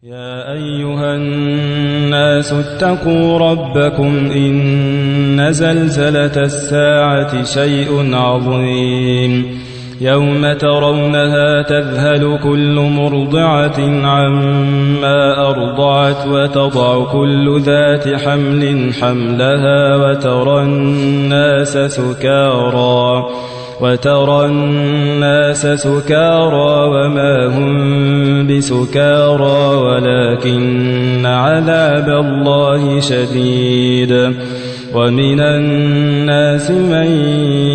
يا أيها الناس اتقوا ربكم إن زلزلة الساعة شيء عظيم يوم ترونها تذهل كل مرضعة عما أرضعت وتضع كل ذات حمل حملها وترى الناس سكارى وما هم بسكارى ولكن عذاب الله شديد ومن الناس من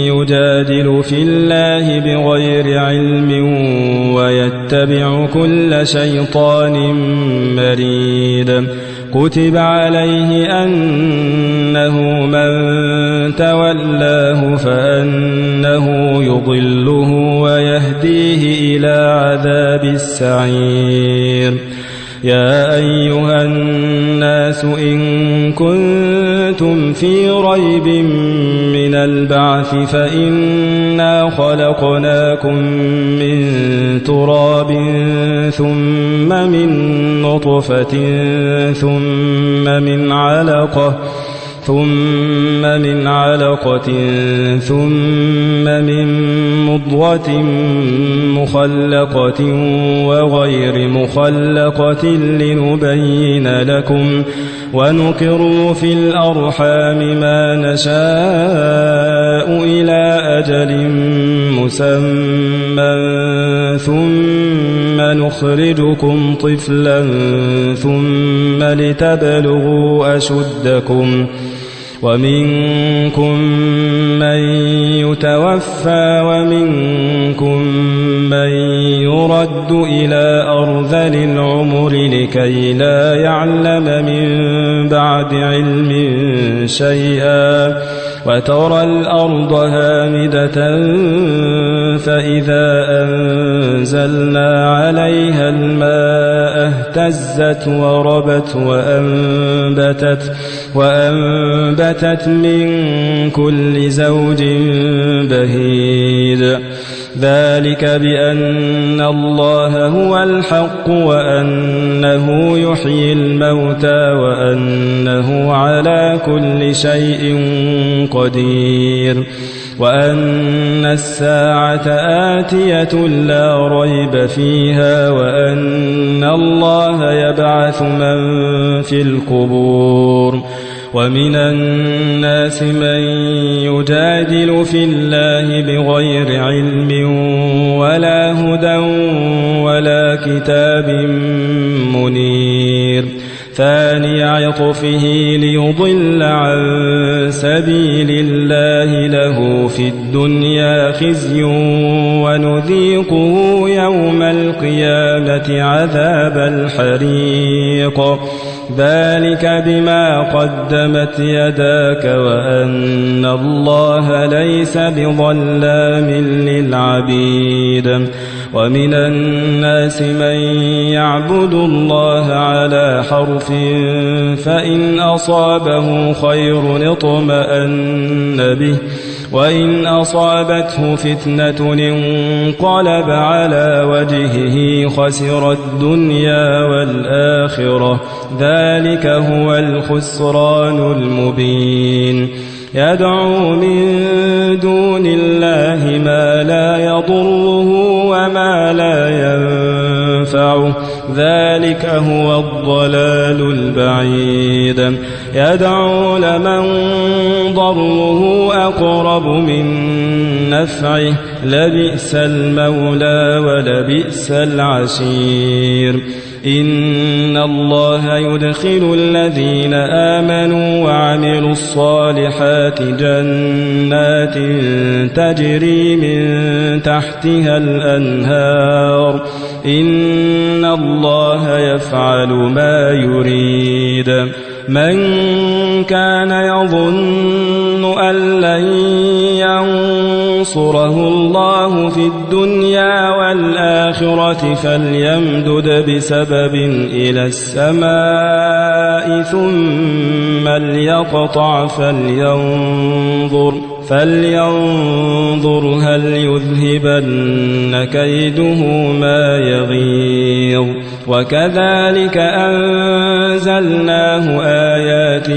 يجادل في الله بغير علم ويتبع كل شيطان مريد كتب عليه أنه من تولاه فأنه يضله ويهديه إلى عذاب السعير يا أيها الناس إن كنتم في ريب من البعث فإنا خلقناكم من تراب ثم من نطفة ثم من علقة ثم من مضغة مخلقة وغير مخلقة لنبين لكم ونقر في الأرحام ما نشاء إلى أجل مسمى ثم نخرجكم طفلا ثم لتبلغوا أشدكم ومنكم من يتوفى ومنكم من يرد إلى أرذل العمر لكي لا يعلم من بعد علم شيئا وترى الأرض هامدة فإذا أنزلنا عليها الماء اهتزت وربت وأنبتت من كل زوج بهيج ذلك بأن الله هو الحق وأنه يحيي الموتى وأنه على كل شيء قدير وأن الساعة آتية لا ريب فيها وأن الله يبعث من في القبور ومن الناس من يجادل في الله بغير علم ولا هدى ولا كتاب منير ثاني عطفه ليضل عن سبيل الله له في الدنيا خزي ونذيقه يوم القيامة عذاب الحريق ذلك بما قدمت يداك وأن الله ليس بظلام للعبيد ومن الناس من يعبد الله على حرف فإن أصابه خير اطمأن به وإن أصابته فتنة انقلب على وجهه خسر الدنيا والآخرة ذلك هو الخسران المبين يدعو من دون الله ما لا يضره وما لا ينفعه ذلك هو الضلال البعيد يدعو لمن ضره أقرب من نفعه لبئس المولى ولبئس العشير إن الله يدخل الذين آمنوا وعملوا الصالحات جنات تجري من تحتها الأنهار إن الله يفعل ما يريد من كان يظن أن لن ينصره الله في الدنيا والآخرة فليمدد بسبب إلى السماء ثم ليقطع فلينظر هل يذهبن كيده ما يغيظ وكذلك أنزلناه آيات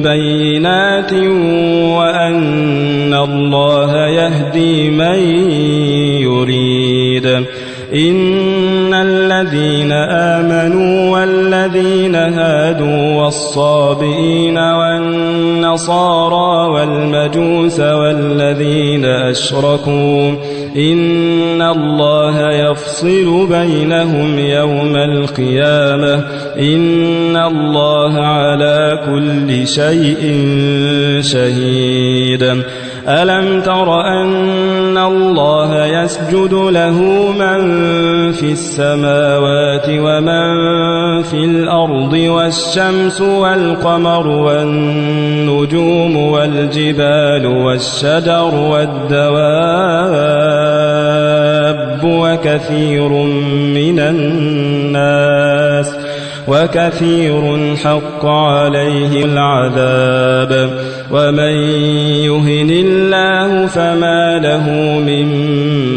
بينات وأن الله يهدي من يريد. إن الذين آمنوا والذين هادوا والصابئين والنصارى والمجوس والذين أشركوا إن الله يفصل بينهم يوم القيامة إن الله على كل شيء شهيد. ألم تر أن الله يسجد له من في السماوات ومن في الأرض والشمس والقمر والنجوم والجبال والشجر والدواب وكثير حق عليه العذاب ومن يهن الله فما له من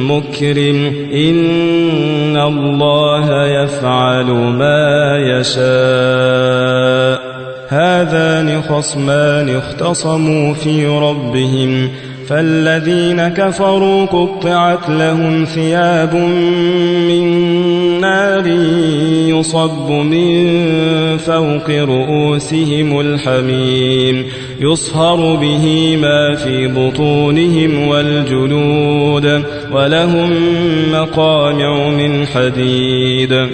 مكرم إن الله يفعل ما يشاء. هذان خصمان اختصموا في ربهم فالذين كفروا قطعت لهم ثياب من نار يصب من فوق رؤوسهم الحميم يصهر به ما في بطونهم والجلود ولهم مقامع من حديد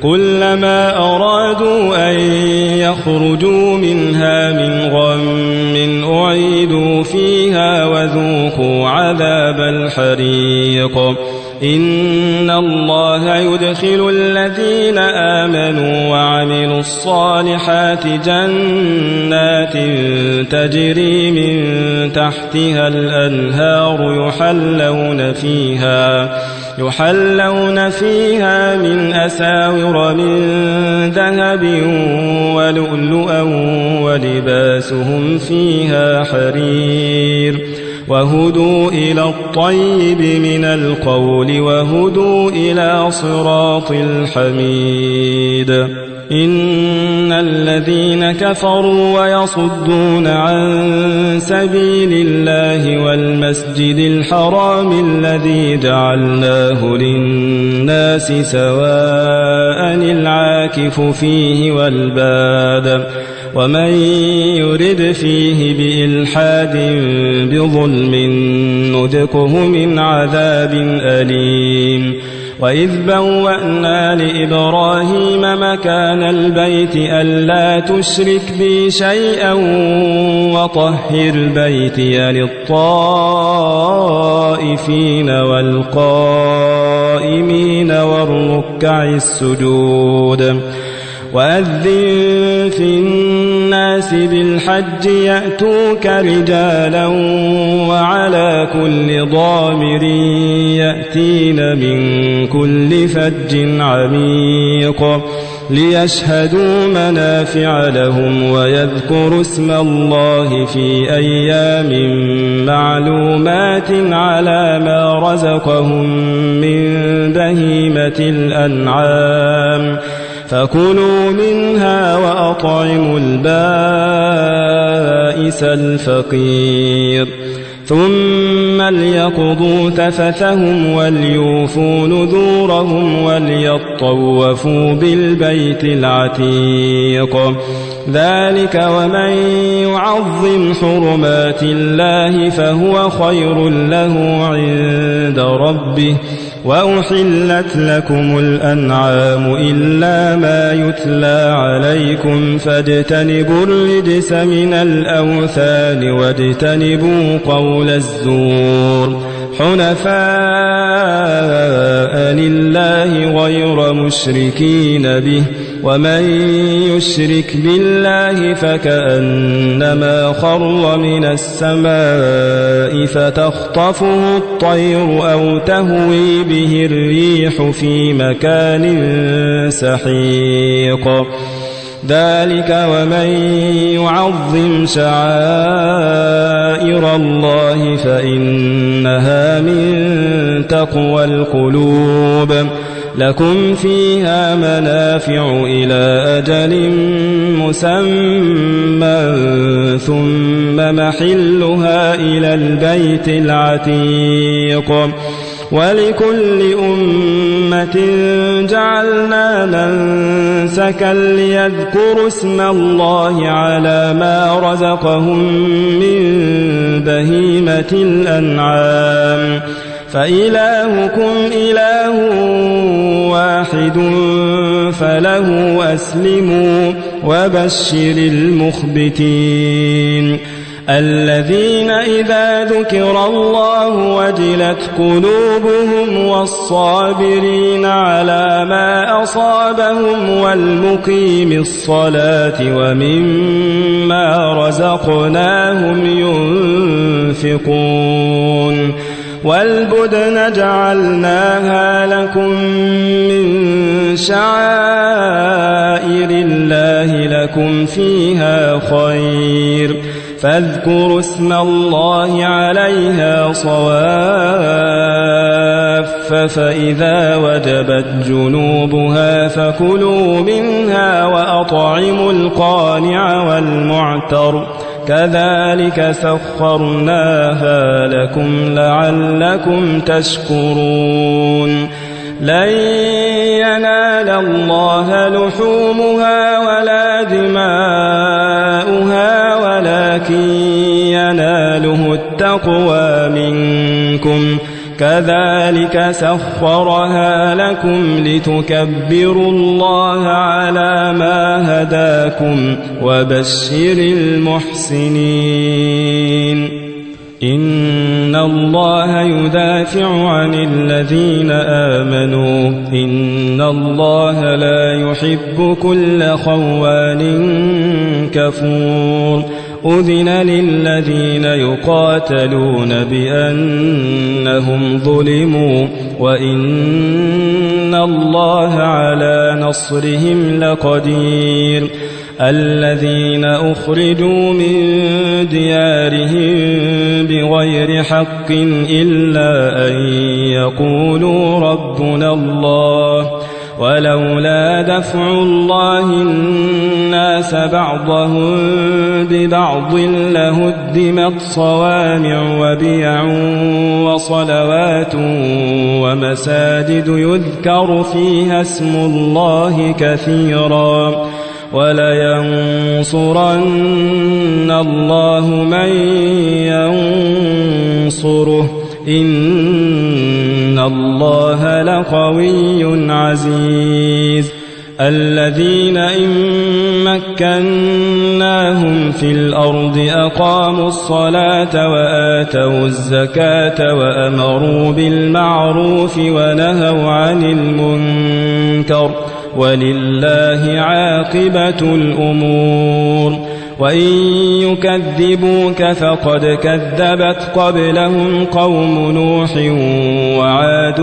كلما أرادوا أن يخرجوا منها من غم أعيدوا فيها وذوقوا عذاب الحريق. إن الله يدخل الذين آمنوا وعملوا الصالحات جنات تجري من تحتها الأنهار يحلون فيها من أساور من ذهب ولؤلؤا ولباسهم فيها حرير وهدوا إلى الطيب من القول وهدوا إلى صراط الحميد. إن الذين كفروا ويصدون عن سبيل الله والمسجد الحرام الذي جعلناه للناس سواء العاكف فيه والباد ومن يرد فيه بإلحاد بظلم نذقه من عذاب أليم. وإذ بوأنا لإبراهيم مكان البيت ألا تشرك بي شيئا وطهر بيتي للطائفين والقائمين والركع السجود. وأذن في الناس بالحج يأتوك رجالا وعلى كل ضامر يأتين من كل فج عميق ليشهدوا منافع لهم ويذكروا اسم الله في أيام معلومات على ما رزقهم من بهيمة الأنعام فكلوا منها وأطعموا البائس الفقير. ثم ليقضوا تفثهم وليوفوا نذورهم وليطوفوا بالبيت العتيق. ذلك ومن يعظم حرمات الله فهو خير له عند ربه. وأحلت لكم الأنعام إلا ما يتلى عليكم فاجتنبوا الرجس من الأوثان واجتنبوا قول الزور حنفاء لله غير مشركين به ومن يشرك بالله فكأنما خر من السماء فتخطفه الطير أو تهوي به الريح في مكان سحيق. ذلك ومن يعظم شعائر الله فإنها من تقوى القلوب. لكم فيها منافع إلى أجل مسمى ثم محلها إلى البيت العتيق ولكل أمة جعلنا منسكا ليذكروا اسم الله على ما رزقهم من بهيمة الأنعام فإلهكم إله واحد فله أسلموا وبشر المخبتين الذين إذا ذكر الله وجلت قلوبهم والصابرين على ما أصابهم والمقيم الصلاة ومما رزقناهم ينفقون والبدن جعلناها لكم من شعائر الله لكم فيها خير فاذكروا اسم الله عليها صواف فإذا وجبت جنوبها فكلوا منها وأطعموا القانع والمعتر كذلك سخرناها لكم لعلكم تشكرون لن ينال الله لحومها ولا دماؤها ولكن يناله التقوى منكم كذلك سخرها لكم لتكبروا الله على ما هداكم وبشر المحسنين إن الله يدافع عن الذين آمنوا إن الله لا يحب كل خوان كفور أذن للذين يقاتلون بأنهم ظلموا وإن الله على نصرهم لقدير الذين أخرجوا من ديارهم بغير حق إلا أن يقولوا ربنا الله ولولا دفع الله الناس بعضهم ببعض لهدمت صوامع وبيع وصلوات ومساجد يذكر فيها اسم الله كثيرا ولينصرن الله من ينصره إن الله لقوي عزيز الذين إن مكناهم في الأرض أقاموا الصلاة وآتوا الزكاة وأمروا بالمعروف ونهوا عن المنكر ولله عاقبة الأمور وإن يكذبوك فقد كذبت قبلهم قوم نوح وعاد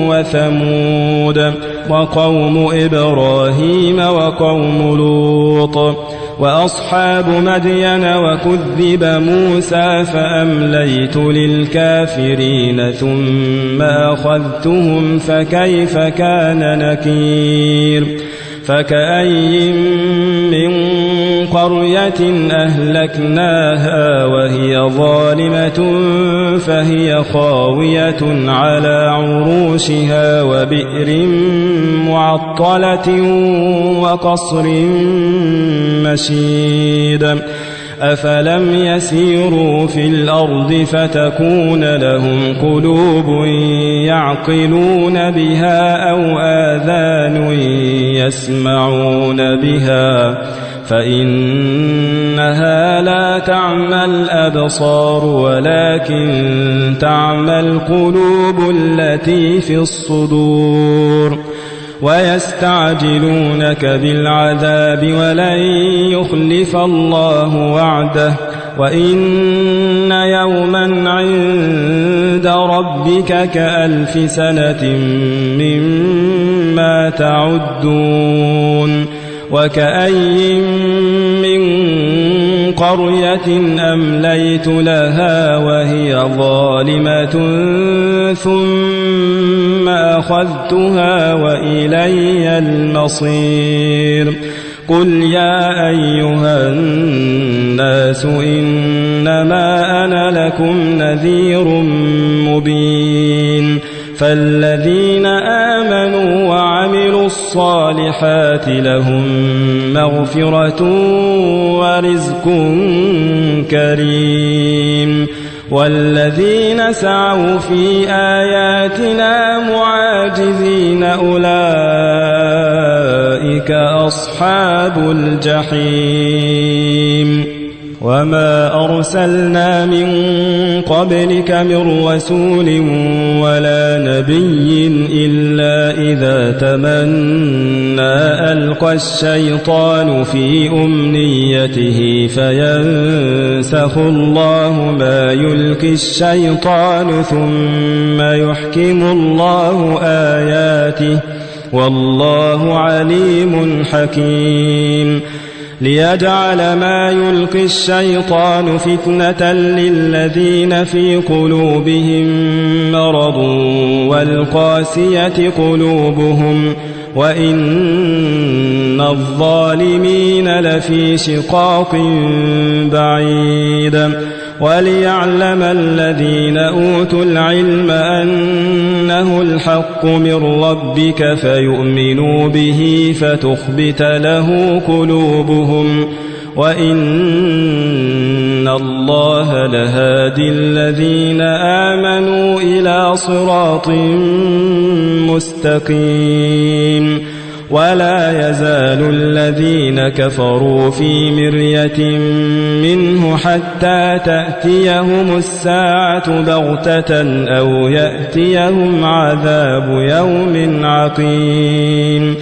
وثمود وقوم إبراهيم وقوم لوط وأصحاب مدين وكذب موسى فأمليت للكافرين ثم أخذتهم فكيف كان نكير فكأي من قرية أهلكناها وهي ظالمة فهي خاوية على عروشها وبئر معطلة وقصر مشيد أفلم يسيروا في الأرض فتكون لهم قلوب يعقلون بها أو آذان يسمعون بها فإنها لا تعمى الأبصار ولكن تعمى القلوب التي في الصدور ويستعجلونك بالعذاب ولن يخلف الله وعده وإن يوما عند ربك كألف سنة مما تعدون وكأي من قرية أمليت لها وهي ظالمة ثم أخذتها وإلي المصير قل يا أيها الناس إنما أنا لكم نذير مبين فالذين آمنوا وعملوا الصالحات لهم مغفرة ورزق كريم والذين سعوا في آياتنا معاجزين أولئك أصحاب الجحيم وما أرسلنا من قبلك من رسول ولا نبي إلا إذا تمنى ألقى الشيطان في أمنيته فينسخ الله ما يلقي الشيطان ثم يحكم الله آياته والله عليم حكيم ليجعل ما يلقي الشيطان فتنة للذين في قلوبهم مرض والقاسية قلوبهم وإن الظالمين لفي شقاق بعيد وليعلم الذين أوتوا العلم أنه الحق من ربك فيؤمنوا به فتخبت له قلوبهم وإن الله لهادي الذين آمنوا إلى صراط مستقيم ولا يزال الذين كفروا في مرية منه حتى تأتيهم الساعة بغتة أو يأتيهم عذاب يوم عقيم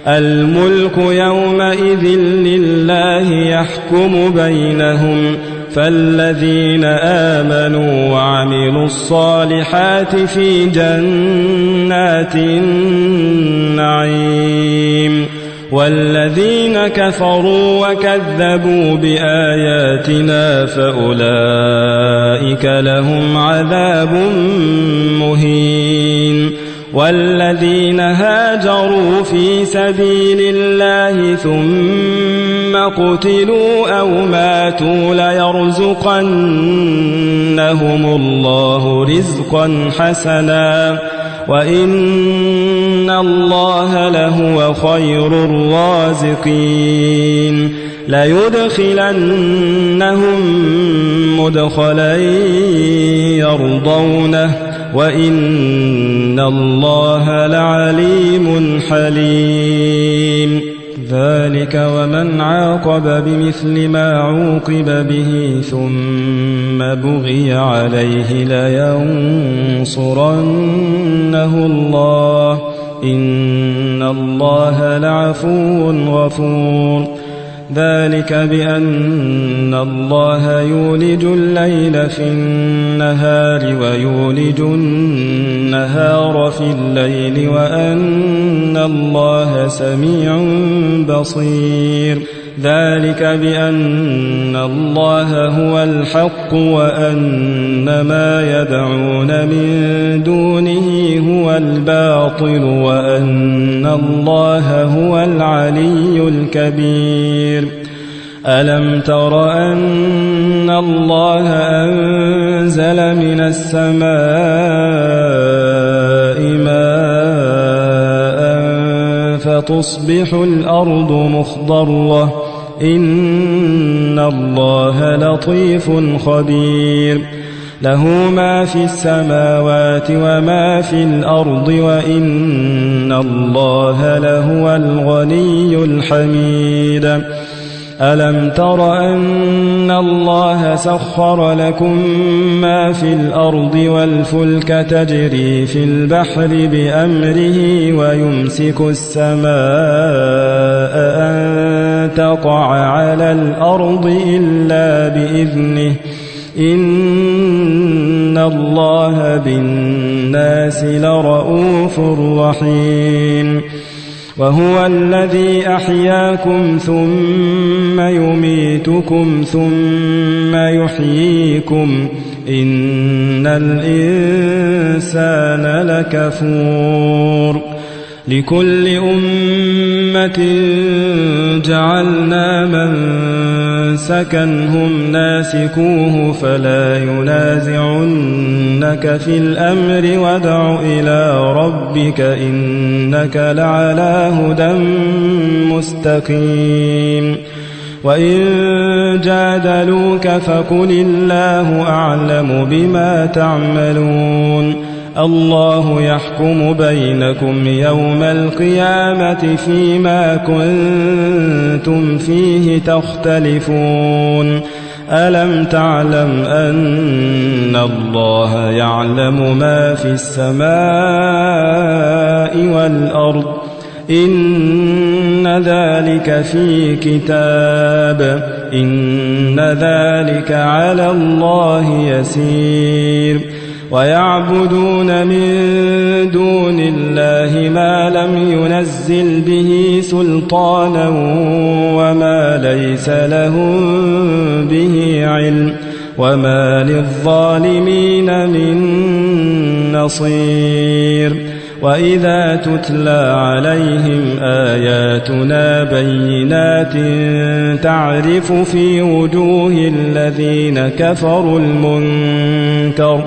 الملك يومئذ لله يحكم بينهم فالذين آمنوا وعملوا الصالحات في جنات النعيم والذين كفروا وكذبوا بآياتنا فأولئك لهم عذاب مهين والذين هاجروا في سبيل الله ثم قتلوا أو ماتوا ليرزقنهم الله رزقا حسنا وإن الله لهو خير الرازقين ليدخلنهم مدخلا يرضونه وإن الله لعليم حليم ذلك ومن عاقب بمثل ما عوقب به ثم بغي عليه لينصرنه الله إن الله لعفو غفور ذلك بأن الله يولج الليل في النهار ويولج النهار في الليل وأن الله سميع بصير ذلك بأن الله هو الحق وأن ما يدعون من دونه هو الباطل وأن الله هو العلي الكبير ألم تر أن الله أنزل من السماء ماء فتصبح الأرض مخضرة إن الله لطيف خبير له ما في السماوات وما في الأرض وإن الله لهو الغني الحميد ألم تر أن الله سخر لكم ما في الأرض والفلك تجري في البحر بأمره ويمسك السماء أن تقع على الأرض إلا بإذنه إن الله بالناس لرؤوف رحيم وهو الذي أحياكم ثم يميتكم ثم يحييكم إن الإنسان لكفور لكل أمة جعلنا منسكا هم ناسكوه فلا ينازعنك في الأمر وادع إلى ربك إنك لعلى هدى مستقيم وإن جادلوك فقل الله أعلم بما تعملون الله يحكم بينكم يوم القيامة فيما كنتم فيه تختلفون ألم تعلم أن الله يعلم ما في السماء والأرض إن ذلك في كتاب إن ذلك على الله يسير ويعبدون من دون الله ما لم ينزل به سلطانا وما ليس لهم به علم وما للظالمين من نصير وإذا تتلى عليهم آياتنا بينات تعرف في وجوه الذين كفروا المنكر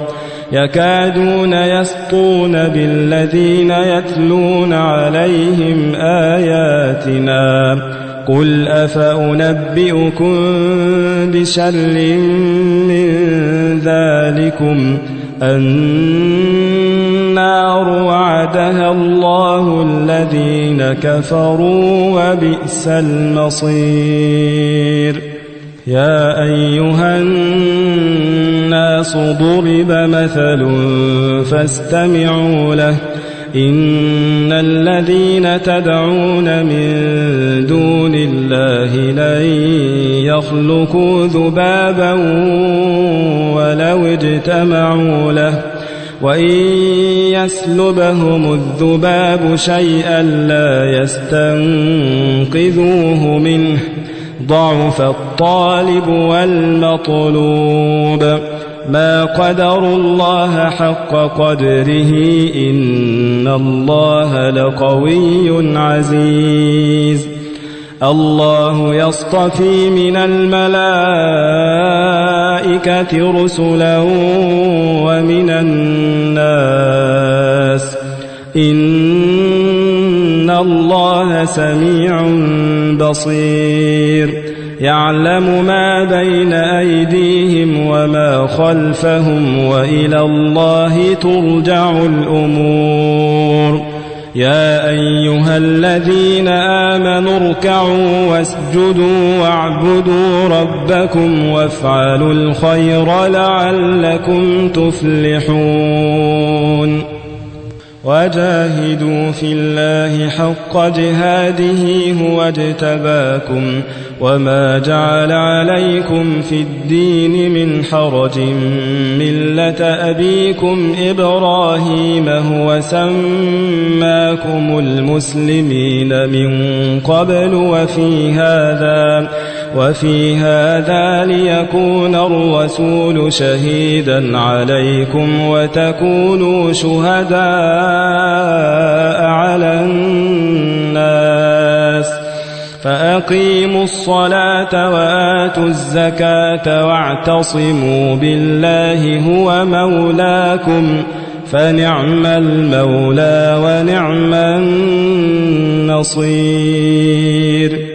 يكادون يسطون بالذين يتلون عليهم آياتنا قل أفأنبئكم بشر من ذلكم النار وعدها الله الذين كفروا وبئس المصير يا أيها الناس ضرب مثل فاستمعوا له إن الذين تدعون من دون الله لن يخلقوا ذبابا ولو اجتمعوا له وإن يسلبهم الذباب شيئا لا يستنقذوه منه ضعف الطالب والمطلوب ما قدروا الله حق قدره إن الله لقوي عزيز الله يصطفي من الملائكة رسلا ومن الناس إن الله سميع بصير يعلم ما بين أيديهم وما خلفهم وإلى الله ترجع الأمور يا أيها الذين آمنوا اركعوا واسجدوا واعبدوا ربكم وافعلوا الخير لعلكم تفلحون وجاهدوا في الله حق جهاده هو اجتباكم وما جعل عليكم في الدين من حرج ملة أبيكم إبراهيم هو سماكم المسلمين من قبل وفي هذا ليكون الرسول شهيدا عليكم وتكونوا شهداء على الناس فأقيموا الصلاة وآتوا الزكاة واعتصموا بالله هو مولاكم فنعم المولى ونعم النصير